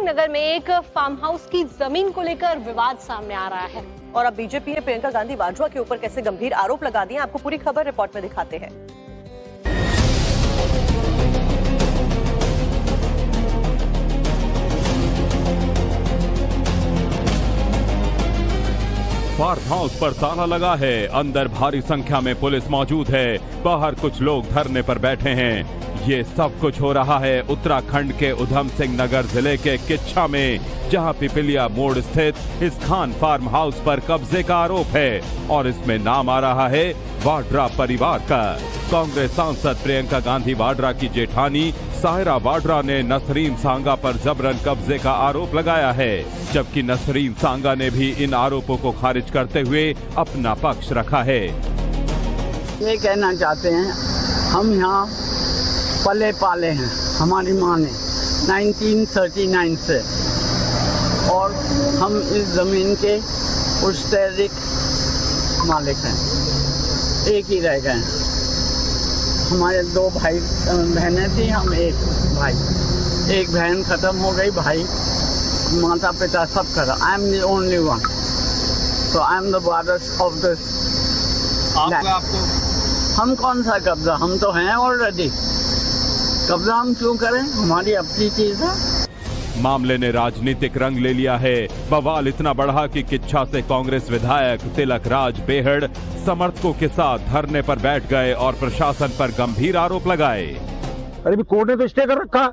सिंह नगर में एक farm house की जमीन को लेकर विवाद सामने आ रहा है। और अब बीजेपी ने प्रियंका गांधी वाड्रा के ऊपर कैसे गंभीर आरोप लगा दिए, आपको पूरी खबर रिपोर्ट में दिखाते हैं। फार्म हाउस पर ताला लगा है, अंदर भारी संख्या में पुलिस मौजूद है, बाहर कुछ लोग धरने पर बैठे हैं। ये सब कुछ हो रहा है उत्तराखंड के उधम सिंह नगर जिले के किच्छा में, जहां पिपलिया मोड़ स्थित इस खान फार्म हाउस पर कब्जे का आरोप है और इसमें नाम आ रहा है वाड्रा परिवार का। कांग्रेस सांसद प्रियंका गांधी वाड्रा की जेठानी सायरा वाड्रा ने नसरीन सांगा पर जबरन कब्जे का आरोप लगाया है, जबकि नसरीन सांगा ने भी इन आरोपों को खारिज करते हुए अपना पक्ष रखा है। ये कहना चाहते हैं, हम यहाँ पले पाले हैं, हमारी माँ ने 1939 से, और हम इस जमीन के मुस्तहरिक मालिक हैं, एक ही रह गए। हमारे 2 भाई बहनें थी, हम एक भाई, एक बहन खत्म हो गई, भाई माता पिता सब खत्म। I am the only one, so I am the Waris of this land. हम कौन सा कब्जा, हम तो हैं ऑलरेडी, कब्जा हम क्यों करें, हमारी अपनी चीज है। मामले ने राजनीतिक रंग ले लिया है। बवाल इतना बढ़ा कि किच्छा से कांग्रेस विधायक तिलक राज बेहड़ समर्थकों के साथ धरने पर बैठ गए और प्रशासन पर गंभीर आरोप लगाए। अरे भी कोर्ट ने तो स्टे कर रखा,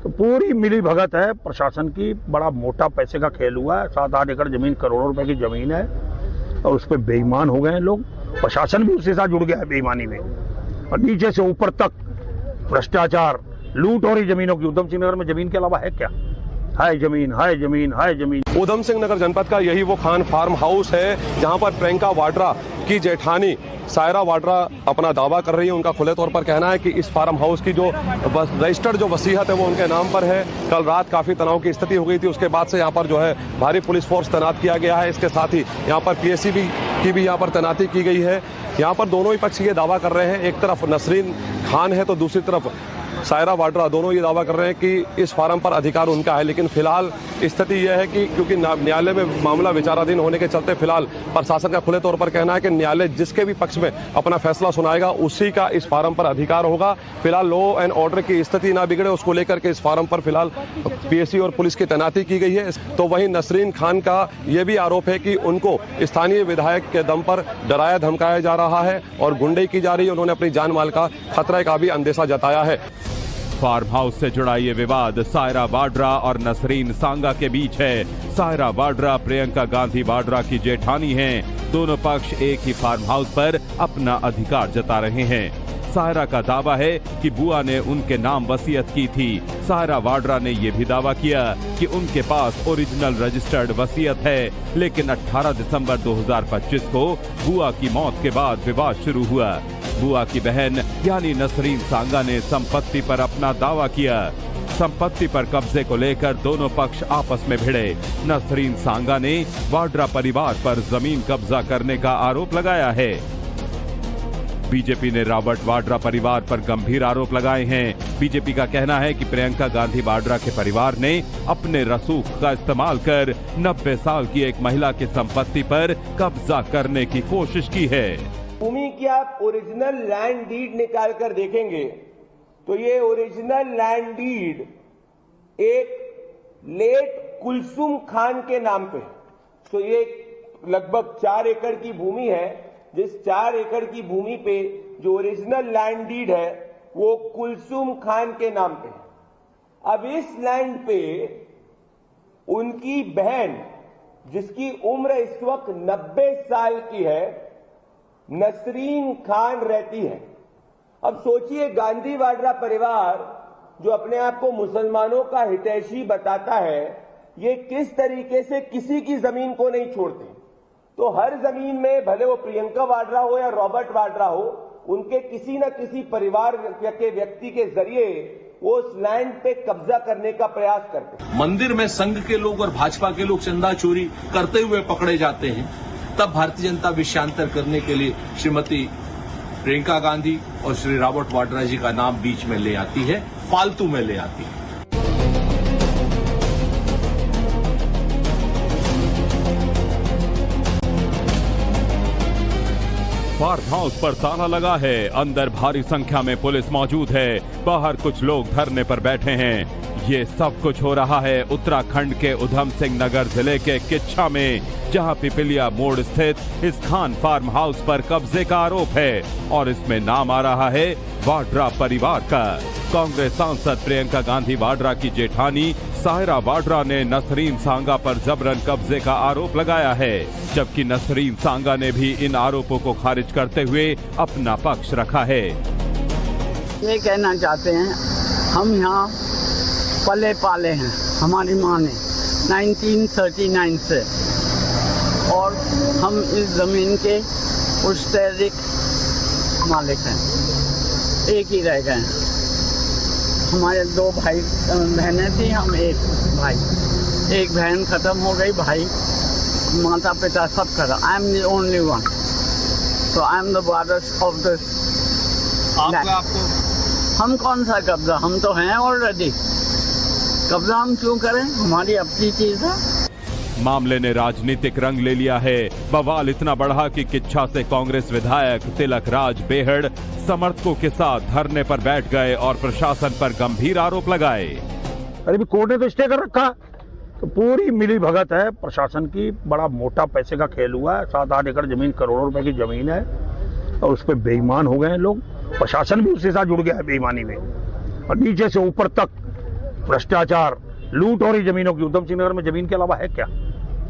तो पूरी मिली भगत है प्रशासन की, बड़ा मोटा पैसे का खेल हुआ है। 7-8 एकड़ जमीन, करोड़ों रुपए की जमीन है, और उस पर बेईमान हो गए हैं लोग। प्रशासन भी उसके साथ जुड़ गया है बेईमानी में, और नीचे से ऊपर तक भ्रष्टाचार, लूट हो रही जमीनों की। उधम सिंह नगर में जमीन के अलावा है क्या? हाय जमीन, हाय जमीन, हाय जमीन। उधम सिंह नगर जनपद का यही वो खान फार्म हाउस है जहां पर प्रियंका वाड्रा की जेठानी सायरा वाड्रा अपना दावा कर रही है। उनका खुले तौर पर कहना है कि इस फार्म हाउस की जो रजिस्टर्ड जो वसीयत है वो उनके नाम पर है। कल रात काफी तनाव की स्थिति हो गई थी, उसके बाद से यहाँ पर जो है भारी पुलिस फोर्स तैनात किया गया है। इसके साथ ही यहाँ पर पीएससी की भी यहाँ पर तैनाती की गई है। यहाँ पर दोनों ही पक्ष ये दावा कर रहे हैं, एक तरफ नसरीन खान है तो दूसरी तरफ सायरा वाड्रा, दोनों ये दावा कर रहे हैं कि इस फार्म पर अधिकार उनका है। लेकिन फिलहाल स्थिति यह है कि क्योंकि न्यायालय में मामला विचाराधीन होने के चलते फिलहाल प्रशासन का खुले तौर पर कहना है कि न्यायालय जिसके भी पक्ष में अपना फैसला सुनाएगा उसी का इस फार्म पर अधिकार होगा। फिलहाल लॉ एंड ऑर्डर की स्थिति ना बिगड़े, उसको लेकर के इस फार्म पर फिलहाल पीएससी और पुलिस की तैनाती की गई है। तो वहीं नसरीन खान का यह भी आरोप है कि उनको स्थानीय विधायक के दम पर डराया धमकाया जा रहा है और गुंडई की जा रही है। उन्होंने अपनी जान माल का खतरे का भी अंदेशा जताया है। फार्म हाउस से जुड़ा ये विवाद सायरा वाड्रा और नसरीन सांगा के बीच है। सायरा वाड्रा प्रियंका गांधी वाड्रा की जेठानी हैं। दोनों पक्ष एक ही फार्म हाउस पर अपना अधिकार जता रहे हैं। सायरा का दावा है कि बुआ ने उनके नाम वसीयत की थी। सायरा वाड्रा ने यह भी दावा किया कि उनके पास ओरिजिनल रजिस्टर्ड वसीयत है, लेकिन 18 दिसंबर 2025 को बुआ की मौत के बाद विवाद शुरू हुआ। बुआ की बहन यानी नसरीन सांगा ने संपत्ति पर अपना दावा किया। संपत्ति पर कब्जे को लेकर दोनों पक्ष आपस में भिड़े। नसरीन सांगा ने वाड्रा परिवार पर जमीन कब्जा करने का आरोप लगाया है। बीजेपी ने रॉबर्ट वाड्रा परिवार पर गंभीर आरोप लगाए हैं। बीजेपी का कहना है कि प्रियंका गांधी वाड्रा के परिवार ने अपने रसूख का इस्तेमाल कर 90 साल की एक महिला की संपत्ति पर कब्जा करने की कोशिश की है। भूमि की आप ओरिजिनल लैंड डीड निकाल कर देखेंगे तो ये ओरिजिनल लैंड डीड एक लेट कुलसुम खान के नाम पे, तो ये लगभग 4 एकड़ की भूमि है, जिस 4 एकड़ की भूमि पे जो ओरिजिनल लैंड डीड है वो कुलसुम खान के नाम पे है। अब इस लैंड पे उनकी बहन जिसकी उम्र इस वक्त 90 साल की है, नसरीन खान रहती है। अब सोचिए, गांधी वाड्रा परिवार जो अपने आप को मुसलमानों का हितैषी बताता है, ये किस तरीके से किसी की जमीन को नहीं छोड़ते। तो हर जमीन में, भले वो प्रियंका वाड्रा हो या रॉबर्ट वाड्रा हो, उनके किसी न किसी परिवार के व्यक्ति के जरिए वो उस लैंड पे कब्जा करने का प्रयास करते हैं। मंदिर में संघ के लोग और भाजपा के लोग चंदा चोरी करते हुए पकड़े जाते हैं, तब भारतीय जनता विषयांतर करने के लिए श्रीमती प्रियंका गांधी और श्री रॉबर्ट वाड्रा जी का नाम बीच में ले आती है, फालतू में ले आती है। फार्म हाउस पर ताला लगा है। अंदर भारी संख्या में पुलिस मौजूद है। बाहर कुछ लोग धरने पर बैठे हैं। ये सब कुछ हो रहा है उत्तराखंड के उधम सिंह नगर जिले के किच्छा में, जहां पिपलिया मोड़ स्थित इस खान फार्म हाउस पर कब्जे का आरोप है और इसमें नाम आ रहा है वाड्रा परिवार का। कांग्रेस सांसद प्रियंका गांधी वाड्रा की जेठानी सायरा वाड्रा ने नसरीन सांगा पर जबरन कब्जे का आरोप लगाया है, जबकि नसरीन सांगा ने भी इन आरोपों को खारिज करते हुए अपना पक्ष रखा है। ये कहना चाहते हैं, हम यहाँ पले पाले हैं, हमारी माँ ने 1939 से, और हम इस जमीन के मुस्तहक़ मालिक हैं, एक ही रह गए। हमारे 2 भाई बहनें थी, हम एक भाई, एक बहन खत्म हो गई, भाई माता पिता सब खत्म। I am the only one, so I am the Waris of this. हम कौन सा कब्जा, हम तो हैं ऑलरेडी। कब्जा हम क्यों करें, हमारी अपनी चीज है। मामले ने राजनीतिक रंग ले लिया है। बवाल इतना बढ़ा कि किच्छा से कांग्रेस विधायक तिलक राज बेहड़ समर्थकों के साथ धरने पर बैठ गए और प्रशासन पर गंभीर आरोप लगाए। अरे भी कोर्ट ने तो स्टे कर रखा, तो पूरी मिली भगत है प्रशासन की। बड़ा मोटा पैसे का खेल हुआ है। 7-8 एकड़ जमीन, करोड़ों रुपए की जमीन है, और उस पर बेईमान हो गए हैं लोग। प्रशासन भी उसके साथ जुड़ गया है बेईमानी में, और नीचे से ऊपर तक भ्रष्टाचार, लूट हो रही जमीनों की। उधम सिंह नगर में जमीन के अलावा है क्या?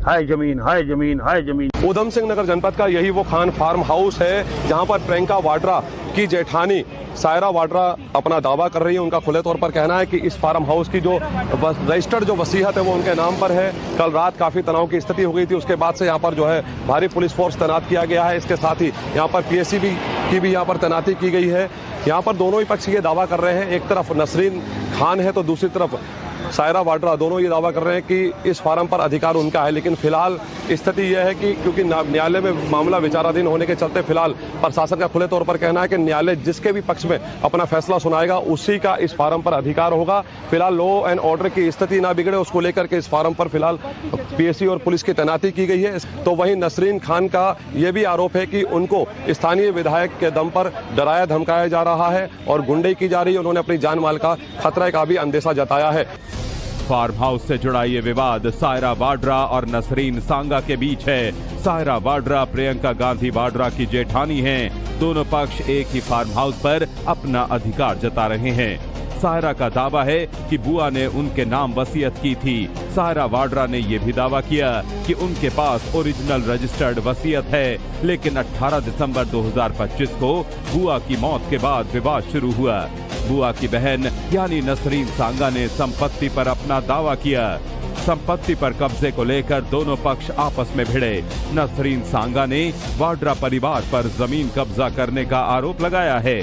हाय जमीन, हाय जमीन, हाय जमीन। उधम सिंह नगर जनपद का यही वो खान फार्म हाउस है जहां पर प्रियंका वाड्रा की जेठानी सायरा वाड्रा अपना दावा कर रही है। उनका खुले तौर पर कहना है कि इस फार्म हाउस की जो रजिस्टर्ड जो वसीयत है वो उनके नाम पर है। कल रात काफी तनाव की स्थिति हो गई थी, उसके बाद से यहाँ पर जो है भारी पुलिस फोर्स तैनात किया गया है। इसके साथ ही यहाँ पर PSC की भी यहाँ पर तैनाती की गई है। यहाँ पर दोनों ही पक्ष ये दावा कर रहे हैं, एक तरफ नसरीन खान है तो दूसरी तरफ सायरा वाड्रा, दोनों ये दावा कर रहे हैं कि इस फार्म पर अधिकार उनका है। लेकिन फिलहाल स्थिति यह है कि क्योंकि न्यायालय में मामला विचाराधीन होने के चलते फिलहाल प्रशासन का खुले तौर पर कहना है कि न्यायालय जिसके भी पक्ष में अपना फैसला सुनाएगा उसी का इस फार्म पर अधिकार होगा। फिलहाल लॉ एंड ऑर्डर की स्थिति ना बिगड़े, उसको लेकर के इस फार्म पर फिलहाल PSC और पुलिस की तैनाती की गई है। तो वहीं नसरीन खान का यह भी आरोप है कि उनको स्थानीय विधायक के दम पर डराया धमकाया जा रहा है और गुंडई की जा रही है। उन्होंने अपनी जान माल का खतरे का भी अंदेशा जताया है। फार्म हाउस से जुड़ा ये विवाद सायरा वाड्रा और नसरीन सांगा के बीच है। सायरा वाड्रा प्रियंका गांधी वाड्रा की जेठानी हैं। दोनों पक्ष एक ही फार्म हाउस पर अपना अधिकार जता रहे हैं। सायरा का दावा है कि बुआ ने उनके नाम वसीयत की थी। सायरा वाड्रा ने यह भी दावा किया कि उनके पास ओरिजिनल रजिस्टर्ड वसीयत है, लेकिन 18 दिसंबर 2025 को बुआ की मौत के बाद विवाद शुरू हुआ। बुआ की बहन यानी नसरीन सांगा ने संपत्ति पर अपना दावा किया। संपत्ति पर कब्जे को लेकर दोनों पक्ष आपस में भिड़े। नसरीन सांगा ने वाड्रा परिवार पर जमीन कब्जा करने का आरोप लगाया है।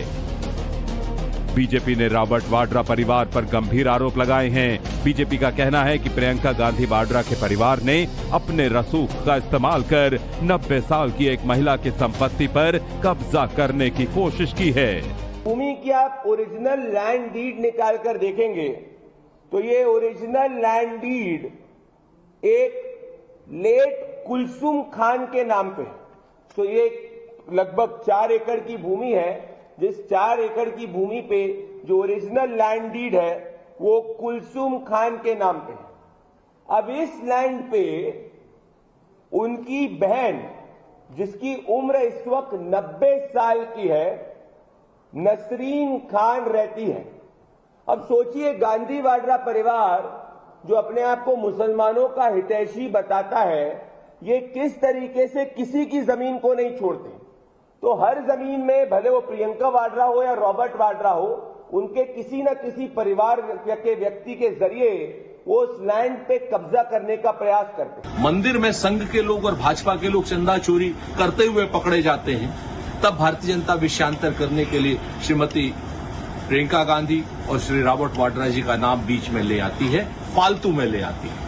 बीजेपी ने रॉबर्ट वाड्रा परिवार पर गंभीर आरोप लगाए हैं। बीजेपी का कहना है कि प्रियंका गांधी वाड्रा के परिवार ने अपने रसूख का इस्तेमाल कर 90 साल की एक महिला की संपत्ति पर कब्जा करने की कोशिश की है। भूमि की आप ओरिजिनल लैंड डीड निकाल कर देखेंगे तो ये ओरिजिनल लैंड डीड एक लेट कुलसुम खान के नाम पे, तो ये लगभग 4 एकड़ की भूमि है। जिस 4 एकड़ की भूमि पे जो ओरिजिनल लैंड डीड है वो कुलसुम खान के नाम पे है। अब इस लैंड पे उनकी बहन जिसकी उम्र इस वक्त 90 साल की है, नसरीन खान रहती है। अब सोचिए, गांधी वाड्रा परिवार जो अपने आप को मुसलमानों का हितैषी बताता है, ये किस तरीके से किसी की जमीन को नहीं छोड़ते। तो हर जमीन में, भले वो प्रियंका वाड्रा हो या रॉबर्ट वाड्रा हो, उनके किसी न किसी परिवार के व्यक्ति के जरिए वो उस लैंड पे कब्जा करने का प्रयास करते हैं। मंदिर में संघ के लोग और भाजपा के लोग चंदा चोरी करते हुए पकड़े जाते हैं, तब भारतीय जनता विषयांतर करने के लिए श्रीमती प्रियंका गांधी और श्री रॉबर्ट वाड्रा जी का नाम बीच में ले आती है, फालतू में ले आती है।